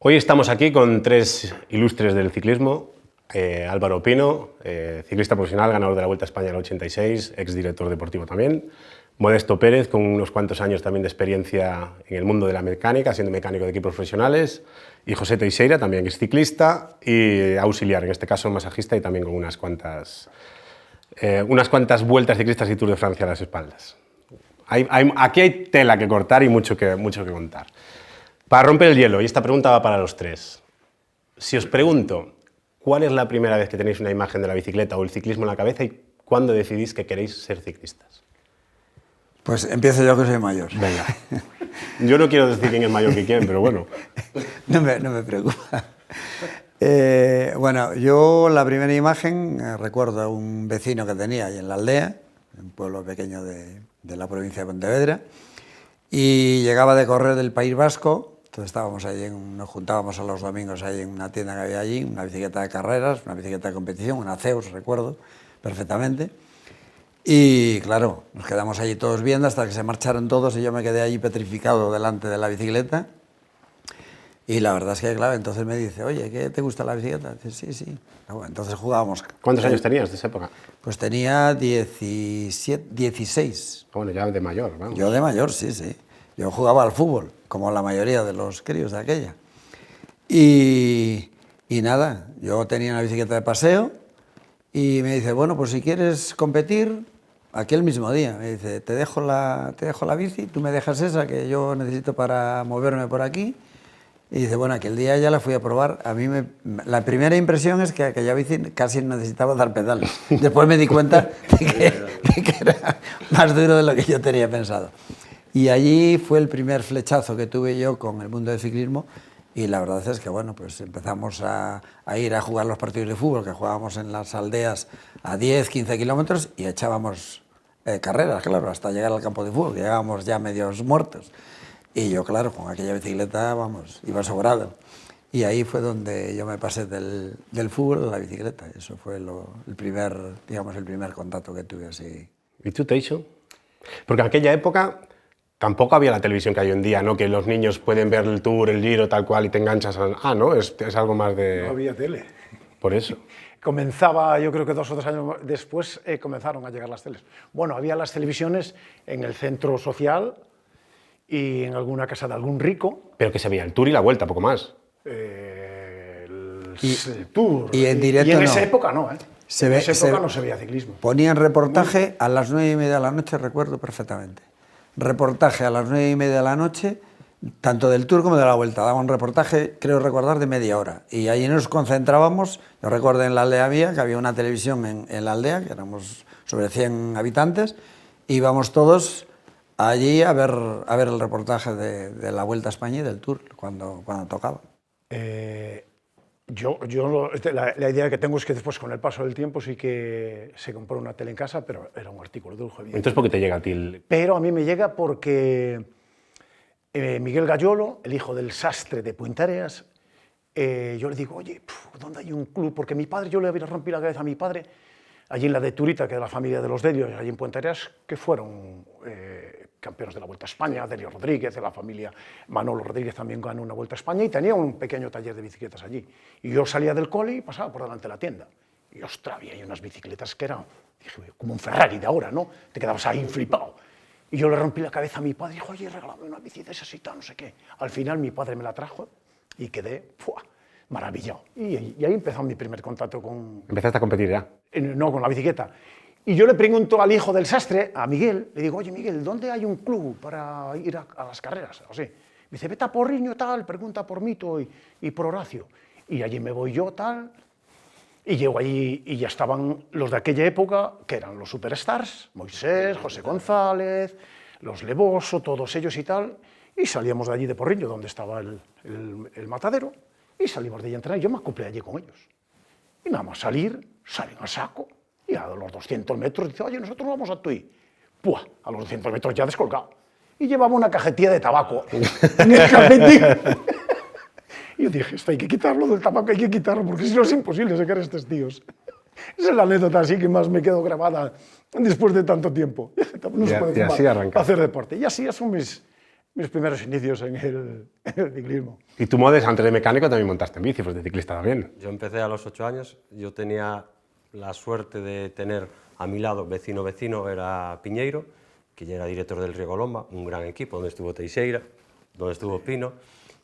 Hoy estamos aquí con tres ilustres del ciclismo. Álvaro Pino, ciclista profesional, ganador de la Vuelta a España en el 86, exdirector deportivo también. Modesto Pérez, con unos cuantos años también de experiencia en el mundo de la mecánica, siendo mecánico de equipos profesionales. Y José Teixeira, también que es ciclista y auxiliar, en este caso masajista y también con unas cuantas vueltas ciclistas y Tour de Francia a las espaldas. Aquí hay tela que cortar y mucho que contar. Para romper el hielo, y esta pregunta va para los tres. Si os pregunto, ¿cuál es la primera vez que tenéis una imagen de la bicicleta o el ciclismo en la cabeza y cuándo decidís que queréis ser ciclistas? Pues empiezo yo, que soy mayor. Venga. Yo no quiero decir quién es mayor que quién, pero bueno. No me preocupa. Bueno, yo la primera imagen, recuerdo a un vecino que tenía ahí en la aldea, un pueblo pequeño de la provincia de Pontevedra, y llegaba de correr del País Vasco. Entonces estábamos allí, nos juntábamos a los domingos ahí en una tienda que había allí, una bicicleta de carreras, una bicicleta de competición, una Zeus, recuerdo perfectamente. Y claro, nos quedamos allí todos viendo hasta que se marcharon todos y yo me quedé allí petrificado delante de la bicicleta. Y la verdad es que, claro, entonces me dice, oye, ¿qué te gusta la bicicleta? Dice, sí. Bueno, entonces jugábamos. ¿Cuántos años tenías de esa época? Pues tenía 16. Bueno, ya de mayor, vamos. Yo de mayor, sí. Yo jugaba al fútbol, como la mayoría de los críos de aquella. Y nada, yo tenía una bicicleta de paseo y me dice, bueno, pues si quieres competir, aquel mismo día, me dice, te dejo la bici, tú me dejas esa que yo necesito para moverme por aquí. Y dice, bueno, aquel día ya la fui a probar. A mí la primera impresión es que aquella bici casi necesitaba dar pedales. Después me di cuenta de que era más duro de lo que yo tenía pensado. Y allí fue el primer flechazo que tuve yo con el mundo del ciclismo. Y la verdad es que, bueno, pues empezamos a ir a jugar los partidos de fútbol, que jugábamos en las aldeas a 10, 15 kilómetros y echábamos carreras, claro, hasta llegar al campo de fútbol, que llegábamos ya medios muertos. Y yo, claro, con aquella bicicleta, vamos, iba sobrado. Y ahí fue donde yo me pasé del fútbol a la bicicleta. Eso fue el primer contacto que tuve así. ¿Y tú, Teixo? Porque en aquella época tampoco había la televisión que hay hoy en día, ¿no? Que los niños pueden ver el Tour, el Giro, tal cual, y te enganchas a... Ah, ¿no? Es algo más de... No había tele. Por eso. Comenzaba, yo creo que 2 o 3 años después comenzaron a llegar las teles. Bueno, había las televisiones en el centro social y en alguna casa de algún rico. Pero que se veía el Tour y la Vuelta, poco más. El Tour. Y en directo y en no. esa época no, ¿eh? En esa época no se veía ciclismo. Ponían reportaje a las 9:30 de la noche, recuerdo perfectamente. Reportaje a las 9:30 de la noche, tanto del Tour como de la Vuelta. Daba un reportaje, creo recordar, de media hora. Y allí nos concentrábamos. Yo recuerdo en la aldea mía que había una televisión en la aldea, que éramos sobre 100 habitantes, íbamos todos allí a ver el reportaje de la Vuelta a España y del Tour, cuando tocaba. La idea que tengo es que después, con el paso del tiempo, sí que se compró una tele en casa, pero era un artículo de lujo. Entonces, ¿por qué te llega a ti Pero a mí me llega porque Miguel Gallolo, el hijo del sastre de Puentareas, yo le digo, oye, ¿dónde hay un club? Porque mi padre, yo le había rompido la cabeza a mi padre, allí en la de Turita, que es la familia de los Delios, allí en Puentareas, que fueron campeones de la Vuelta a España, Delio Rodríguez, de la familia Manolo Rodríguez también ganó una Vuelta a España, y tenía un pequeño taller de bicicletas allí. Y yo salía del cole y pasaba por delante de la tienda. Y ostras, había unas bicicletas que eran, dije, como un Ferrari de ahora, ¿no? Te quedabas ahí flipado. Y yo le rompí la cabeza a mi padre y dijo, oye, regálame una bici de esas y tal, no sé qué. Al final mi padre me la trajo y quedé maravillado. Y ahí empezó mi primer contacto con... ¿Empezaste a competir ya? No, con la bicicleta. Y yo le pregunto al hijo del sastre, a Miguel, le digo, oye, Miguel, ¿dónde hay un club para ir a las carreras? Así. Me dice, vete a Porriño, tal, pregunta por Mito y por Horacio. Y allí me voy yo, tal, y llego allí y ya estaban los de aquella época, que eran los superstars, Moisés, José González, los Levoso, todos ellos y tal, y salíamos de allí de Porriño, donde estaba el matadero, y salimos de allí a entrenar, y yo me acoplé allí con ellos. Y nada más salen a saco, y a los 200 metros dice, oye, nosotros vamos a Tui. ¡Puah! A los 200 metros ya descolgado. Y llevaba una cajetilla de tabaco en el calcetín. Y yo dije, esto hay que quitarlo del tabaco, hay que quitarlo, porque si no es imposible sacar a estos tíos. Esa es la anécdota así que más me quedó grabada después de tanto tiempo. No se puede y así arranca. hacer deporte. Y así son mis mis primeros inicios en el ciclismo. Y tú, Modes, antes de mecánico también montaste en bici, pues de ciclista también. Yo empecé a los 8 años, yo tenía la suerte de tener a mi lado, vecino, era Piñeiro, que ya era director del Riego Lomba, un gran equipo, donde estuvo Teixeira, donde estuvo Pino,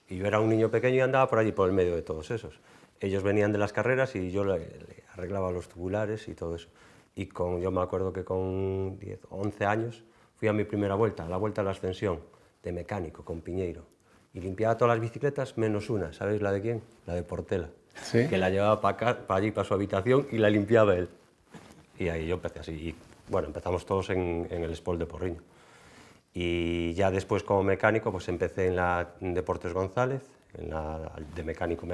y yo era un niño pequeño y andaba por allí, por el medio de todos esos. Ellos venían de las carreras y yo le arreglaba los tubulares y todo eso. Y yo me acuerdo que con 10 o 11 años fui a mi primera vuelta, la vuelta a la Ascensión, de mecánico, con Piñeiro. Y limpiaba todas las bicicletas menos una, ¿sabéis la de quién? La de Portela. ¿Sí? Que la llevaba para allí, para su habitación, y la limpiaba él. Y ahí yo empecé así. Y bueno, empezamos todos en el Sport de Porriño. Y ya después como mecánico, pues empecé en Deportes González, de mecánico.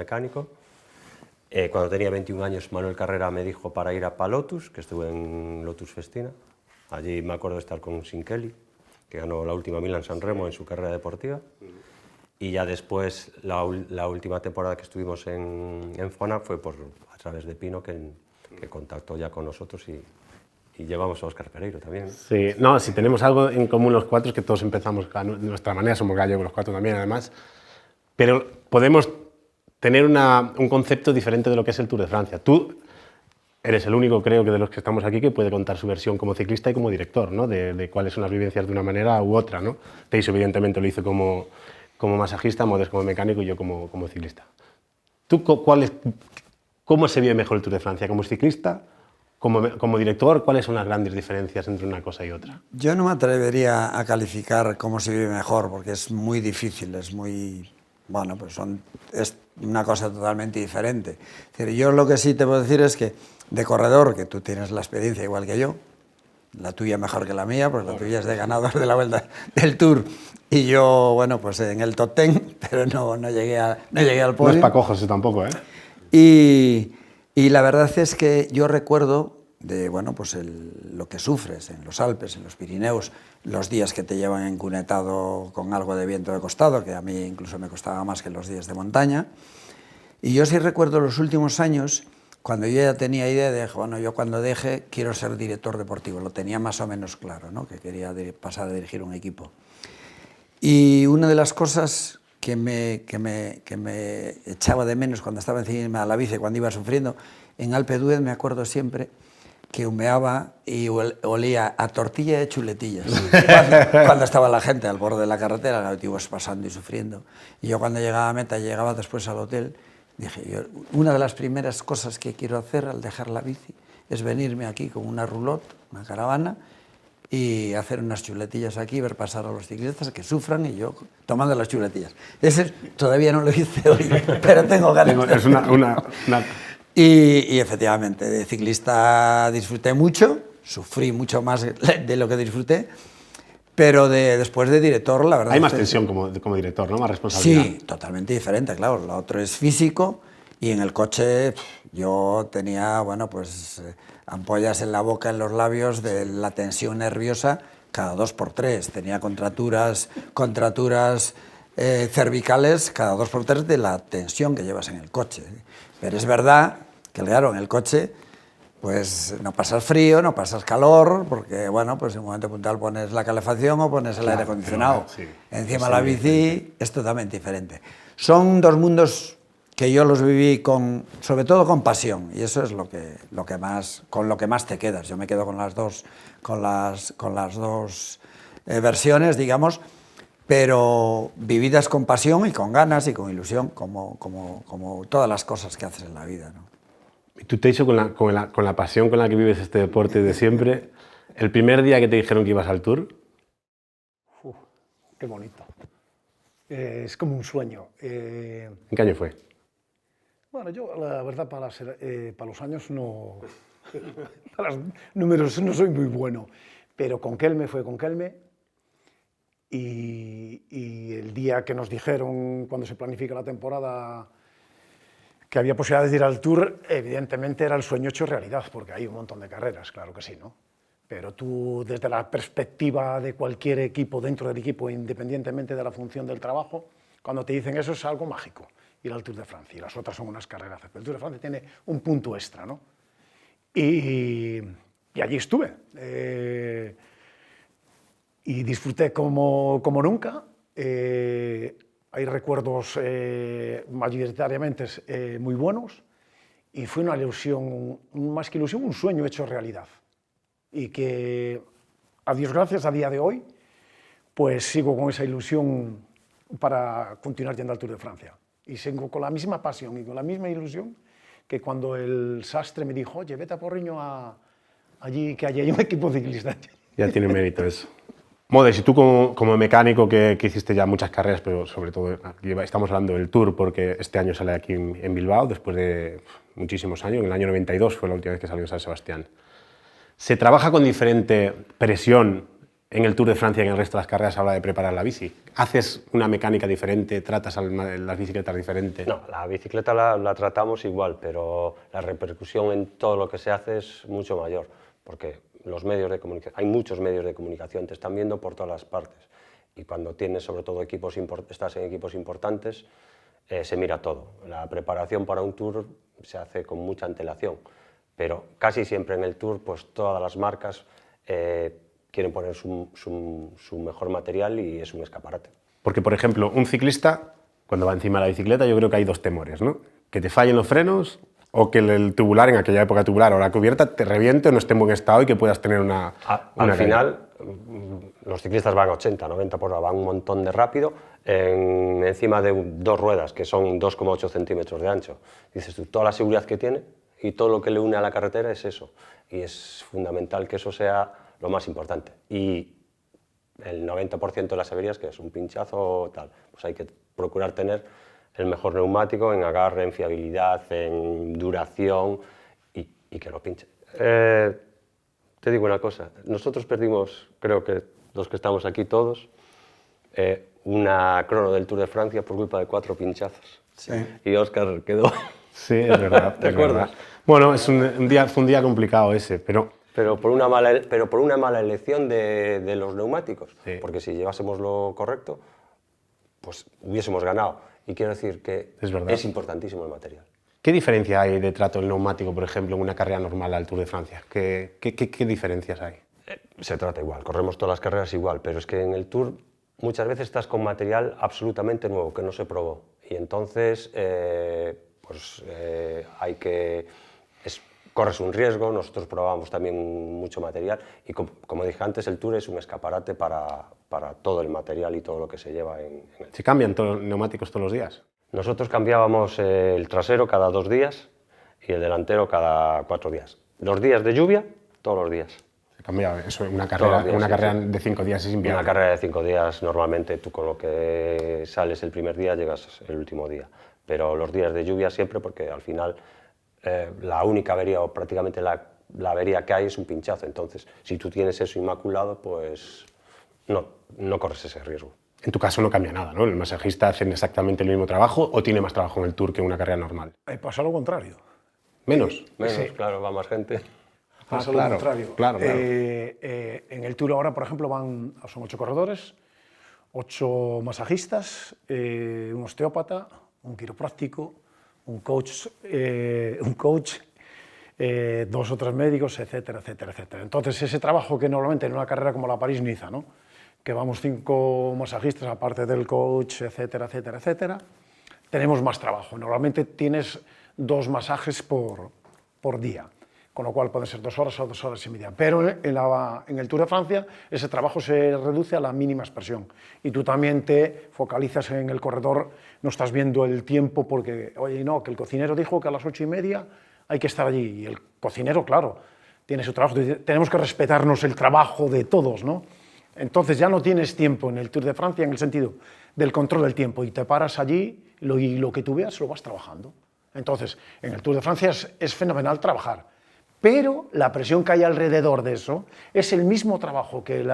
Cuando tenía 21 años, Manuel Carrera me dijo para ir a Lotus, que estuve en Lotus Festina. Allí me acuerdo de estar con Sinkeli, que ganó la última Milán-San Remo en su carrera deportiva. Y ya después, la última temporada que estuvimos en Fona fue a través de Pino, que contactó ya con nosotros y llevamos a Óscar Pereiro también. Sí, no, si tenemos algo en común los cuatro es que todos empezamos de nuestra manera, somos gallegos los cuatro también además, pero podemos tener un concepto diferente de lo que es el Tour de Francia. Tú eres el único, creo que de los que estamos aquí, que puede contar su versión como ciclista y como director, ¿no? De cuáles son las vivencias de una manera u otra, ¿no? Teixo evidentemente lo hizo como masajista, Modes como mecánico y yo como ciclista. ¿Tú cómo se vive mejor el Tour de Francia? ¿Como ciclista? Como director, ¿cuáles son las grandes diferencias entre una cosa y otra? Yo no me atrevería a calificar cómo se vive mejor, porque es muy difícil, es muy... Bueno, pues es una cosa totalmente diferente. Es decir, yo lo que sí te puedo decir es que de corredor, que tú tienes la experiencia igual que yo, la tuya mejor que la mía, pues la tuya es de ganador de la Vuelta del Tour, y yo, bueno, pues en el top 10, pero no llegué al podio. No es para cojos eso tampoco, ¿eh? Y la verdad es que yo recuerdo de, bueno, pues lo que sufres en los Alpes, en los Pirineos, los días que te llevan encunetado con algo de viento de costado, que a mí incluso me costaba más que los días de montaña. Y yo sí recuerdo los últimos años, cuando yo ya tenía idea de, bueno, yo cuando deje quiero ser director deportivo, lo tenía más o menos claro, ¿no? Que quería pasar a dirigir un equipo. Y una de las cosas que me echaba de menos cuando estaba encima de la bici, cuando iba sufriendo, en Alpe d'Huez me acuerdo siempre que humeaba y olía a tortilla de chuletillas. Cuando estaba la gente al borde de la carretera, tú ibas pasando y sufriendo. Y yo cuando llegaba a meta, llegaba después al hotel, dije, una de las primeras cosas que quiero hacer al dejar la bici es venirme aquí con una roulotte, una caravana, y hacer unas chuletillas aquí, ver pasar a los ciclistas que sufran y yo tomando las chuletillas. Ese todavía no lo hice hoy, pero tengo ganas. Es una... Y efectivamente, de ciclista disfruté mucho, sufrí mucho más de lo que disfruté, pero después de director, la verdad... Hay más tensión como director, ¿no? Más responsabilidad. Sí, totalmente diferente, claro. Lo otro es físico y en el coche yo tenía, bueno, pues ampollas en la boca, en los labios, de la tensión nerviosa cada 2 por 3. Tenía contracturas cervicales cada 2 por 3 de la tensión que llevas en el coche. Pero es verdad que, claro, en el coche pues no pasas frío, no pasas calor, porque, bueno, pues en un momento puntual pones la calefacción o pones el aire acondicionado. Sí, encima la bici es totalmente diferente. Son dos mundos que yo los viví sobre todo con pasión, y eso es con lo que más te quedas. Yo me quedo con las dos versiones, digamos, pero vividas con pasión y con ganas y con ilusión, como todas las cosas que haces en la vida, ¿no? Y tú, Teixo, con la pasión con la que vives este deporte de siempre, el primer día que te dijeron que ibas al Tour... Qué bonito. Es como un sueño. ¿En qué año fue? Bueno, yo la verdad para los años no... para los números no soy muy bueno, pero con Kelme fue con Kelme. Y el día que nos dijeron, cuando se planifica la temporada, que había posibilidades de ir al Tour, evidentemente era el sueño hecho realidad, porque hay un montón de carreras, claro que sí, ¿no? Pero tú, desde la perspectiva de cualquier equipo, dentro del equipo, independientemente de la función del trabajo, cuando te dicen eso es algo mágico, ir al Tour de Francia, y las otras son unas carreras. El Tour de Francia tiene un punto extra, ¿no? Y allí estuve. Y disfruté como nunca. hay recuerdos mayoritariamente muy buenos y fue una ilusión, más que ilusión, un sueño hecho realidad. Y que, a Dios gracias, a día de hoy, pues sigo con esa ilusión para continuar yendo al Tour de Francia. Y sigo con la misma pasión y con la misma ilusión que cuando el Sastre me dijo, oye, vete a Porriño allí, que allí hay un equipo ciclista. Ya tiene mérito eso. Modes, y tú como mecánico que hiciste ya muchas carreras, pero sobre todo estamos hablando del Tour porque este año sale aquí en Bilbao, después de muchísimos años, en el año 92 fue la última vez que salió en San Sebastián. ¿Se trabaja con diferente presión en el Tour de Francia y en el resto de las carreras a la hora de preparar la bici? ¿Haces una mecánica diferente? ¿Tratas las bicicletas diferente? No, la bicicleta la tratamos igual, pero la repercusión en todo lo que se hace es mucho mayor, porque los medios de comunicación, hay muchos medios de comunicación, te están viendo por todas las partes, y cuando tienes sobre todo estás en equipos importantes, se mira todo. La preparación para un Tour se hace con mucha antelación, pero casi siempre en el Tour pues todas las marcas quieren poner su mejor material y es un escaparate. Porque, por ejemplo, un ciclista, cuando va encima de la bicicleta, yo creo que hay dos temores, ¿no? Que te fallen los frenos o que el tubular, en aquella época tubular o la cubierta, te reviente o no esté en buen estado y que puedas tener una Al final, los ciclistas van a 80, 90 por hora, van un montón de rápido encima de dos ruedas, que son 2,8 centímetros de ancho. Dices tú, toda la seguridad que tiene y todo lo que le une a la carretera es eso. Y es fundamental que eso sea lo más importante. Y el 90% de las averías, que es un pinchazo o tal, pues hay que procurar tener el mejor neumático en agarre, en fiabilidad, en duración y que no pinche. Te digo una cosa, nosotros perdimos, creo que los que estamos aquí todos, una crono del Tour de Francia por culpa de 4 pinchazos. Sí. Y Óscar quedó... Sí, es verdad. ¿Te acuerdas? Bueno, fue un día complicado ese, pero por una mala elección de los neumáticos, sí. Porque si llevásemos lo correcto, pues hubiésemos ganado. Y quiero decir que es importantísimo el material. ¿Qué diferencia hay de trato del neumático, por ejemplo, en una carrera normal al Tour de Francia? ¿Qué diferencias hay? Se trata igual, corremos todas las carreras igual, pero es que en el Tour muchas veces estás con material absolutamente nuevo, que no se probó. Y entonces, corres un riesgo, nosotros probamos también mucho material y como dije antes, el Tour es un escaparate para todo el material y todo lo que se lleva en el Tour. ¿Se cambian todos los neumáticos todos los días? Nosotros cambiábamos el trasero cada 2 días y el delantero cada 4 días. Los días de lluvia, todos los días. Se cambia, eso en una carrera de 5 días es inviable. Una carrera de 5 días, normalmente tú con lo que sales el primer día llegas el último día. Pero los días de lluvia siempre, porque al final la única avería o prácticamente la avería que hay es un pinchazo. Entonces, si tú tienes eso inmaculado, pues no corres ese riesgo. En tu caso no cambia nada, ¿no? ¿El masajista hace exactamente el mismo trabajo o tiene más trabajo en el Tour que en una carrera normal? Pasa lo contrario. ¿Menos? Menos, Sí. Claro, va más gente. Pasa claro, lo contrario. claro. En el Tour ahora, por ejemplo, son 8 corredores, 8 masajistas, un osteópata, un quiropráctico, un coach, 2 o 3 médicos, etcétera, etcétera, etcétera. Entonces, ese trabajo que normalmente en una carrera como la París-Niza, ¿no? Que vamos 5 masajistas, aparte del coach, etcétera, etcétera, etcétera, tenemos más trabajo. Normalmente tienes 2 masajes por día, con lo cual pueden ser 2 horas o 2 horas y media. Pero en el Tour de Francia ese trabajo se reduce a la mínima expresión y tú también te focalizas en el corredor, no estás viendo el tiempo porque, oye, no, que el cocinero dijo que a las 8:30 hay que estar allí y el cocinero, claro, tiene su trabajo, tenemos que respetarnos el trabajo de todos, ¿no? Entonces ya no tienes tiempo en el Tour de Francia en el sentido del control del tiempo y te paras allí y lo que tú veas lo vas trabajando. Entonces, en el Tour de Francia es fenomenal trabajar, pero la presión que hay alrededor de eso es el mismo trabajo que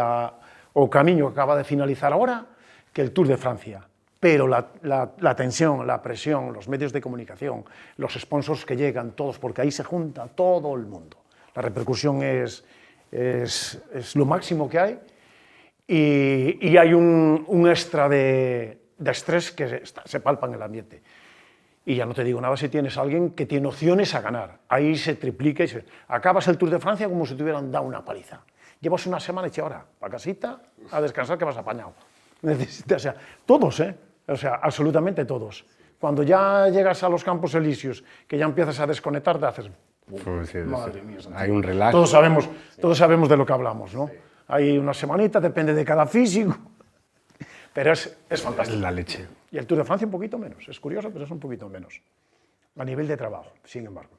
o Camino que acaba de finalizar ahora que el Tour de Francia. Pero la tensión, la presión, los medios de comunicación, los sponsors que llegan, todos, porque ahí se junta todo el mundo. La repercusión es lo máximo que hay. Y hay un extra de estrés que se palpa en el ambiente. Y ya no te digo nada si tienes a alguien que tiene opciones a ganar. Ahí se triplica y acabas el Tour de Francia como si te hubieran dado una paliza. Llevas una semana hecha ahora, para casita, a descansar que vas apañado. Necesitas, o sea, todos, ¿eh? O sea, absolutamente todos. Cuando ya llegas a los Campos Elíseos, que ya empiezas a desconectarte, haces... Pues sí, Madre mía, hay un relax. todos sabemos de lo que hablamos, ¿no? Hay una semanita, depende de cada físico, pero es fantástico. Es la leche. Y el Tour de Francia un poquito menos, es curioso, pero es un poquito menos, a nivel de trabajo, sin embargo.